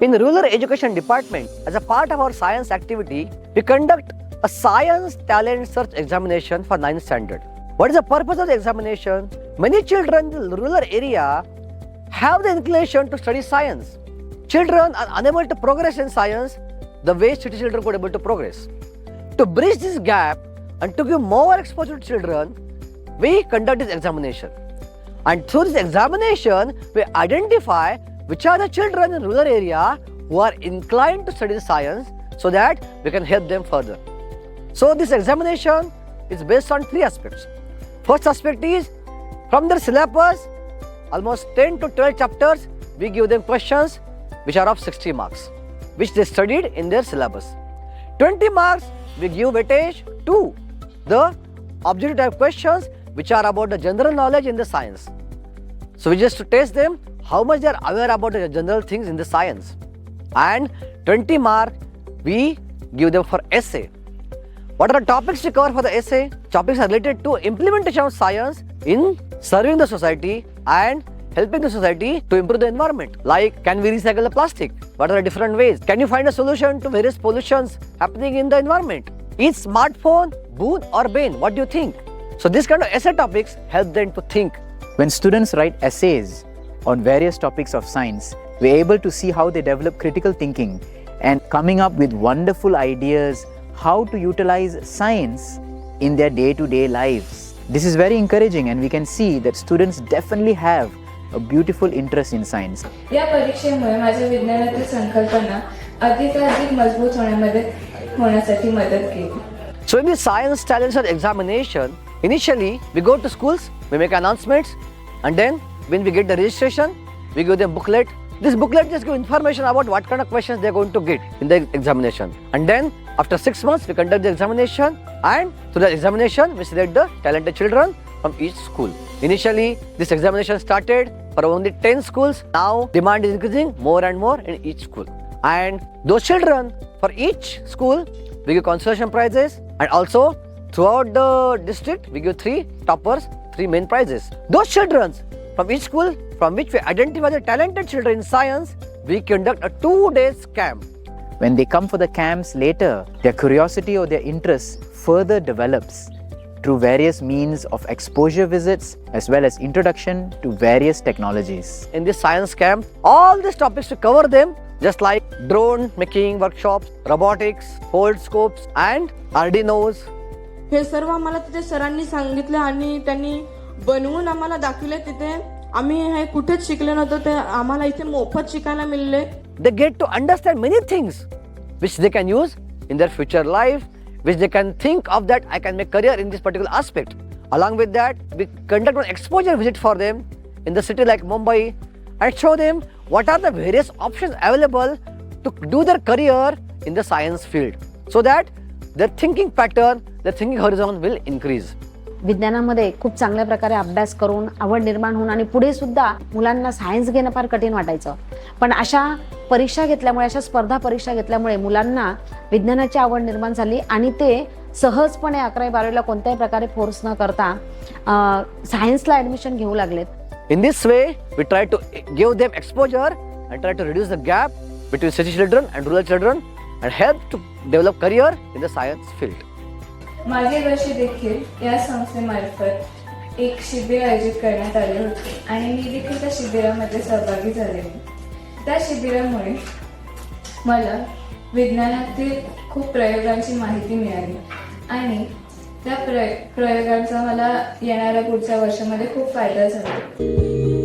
In the Rural Education Department, as a part of our science activity, we conduct a science talent search examination for 9th standard. What is the purpose of the examination? Many children in the rural area have the inclination to study science. Children are unable to progress in science the way city children could able to progress. To bridge this gap and to give more exposure to children, we conduct this examination. And through this examination, we identify which are the children in rural area who are inclined to study science so that we can help them further. So this examination is based on 3 aspects. First aspect is from their syllabus, almost 10 to 12 chapters, we give them questions which are of 60 marks, which they studied in their syllabus. 20 marks we give weightage to the objective type questions which are about the general knowledge in the science. So we just to test them how much they are aware about the general things in the science. And 20 marks we give them for essay. What are the topics we cover for the essay? Topics are related to implementation of science in serving the society and helping the society to improve the environment. Like, can we recycle the plastic? What are the different ways? Can you find a solution to various pollutions happening in the environment? Is smartphone boon or bane? What do you think? So this kind of essay topics help them to think. When students write essays on various topics of science, we're able to see how they develop critical thinking and coming up with wonderful ideas how to utilize science in their day-to-day lives. This is very encouraging, and we can see that students definitely have a beautiful interest in science. या परीक्षेमुळे माझ्या विज्ञानातील संकल्पना अधिकाधिक मजबूत होण्यासाठी मदत केली. So in the science talent search examination, initially we go to schools, we make announcements, and then when we get the registration, we give them booklet. This booklet just gives information about what kind of questions they are going to get in the examination. And then after 6 months, we conduct the examination, and through the examination, we select the talented children from each school. Initially, this examination started for only 10 schools. Now demand is increasing more and more in each school. And those children, for each school, we give consolation prizes, and also throughout the district, we give 3 toppers, 3 main prizes. Those children from each school from which we identify the talented children in science, we conduct a 2-day camp. When they come for the camps later, their curiosity or their interest further develops through various means of exposure visits as well as introduction to various technologies. In this science camp, all these topics we cover them, just like drone making workshops, robotics, foldscopes and Arduinos. हे सर्व आम्हाला तिथे सरांनी सांगितले आणि त्यांनी बनवून आम्हाला दाखवले. तिथे आम्ही हे कुठेच शिकले नव्हतो, ते आम्हाला इथे मोफत शिकायला मिळले. They get to understand many things which they can use in their future life, which they can think of that I can make career in this particular aspect. Along with that, we conduct an exposure visit for them in the city like Mumbai and show them what are the various options available to do their career in the science field, so that their thinking pattern, their thinking horizon will increase. विज्ञानामध्ये खूप चांगल्या प्रकारे अभ्यास करून आवड निर्माण होऊन आणि पुढे सुद्धा मुलांना सायन्स घेणं फार कठीण वाटायचं, पण अशा परीक्षा घेतल्यामुळे, अशा स्पर्धा परीक्षा घेतल्यामुळे मुलांना विज्ञानाची आवड निर्माण झाली आणि ते सहजपणे 11वी-12वीला कोणत्याही प्रकारे फोर्स न करता सायन्सला ॲडमिशन घेऊ लागलेत. In this way, we try to give them exposure and try to reduce the gap between city children and rural children and help to develop career in the science field. मागील वर्षी देखील या संस्थेमार्फत एक शिबिर आयोजित करण्यात आले होते आणि मी देखील त्या शिबिरामध्ये सहभागी झालेले. त्या शिबिरामुळे मला विज्ञानातील खूप प्रयोगांची माहिती मिळाली आणि त्या प्रयोगांचा मला येणाऱ्या पुढच्या वर्षामध्ये खूप फायदा झाला.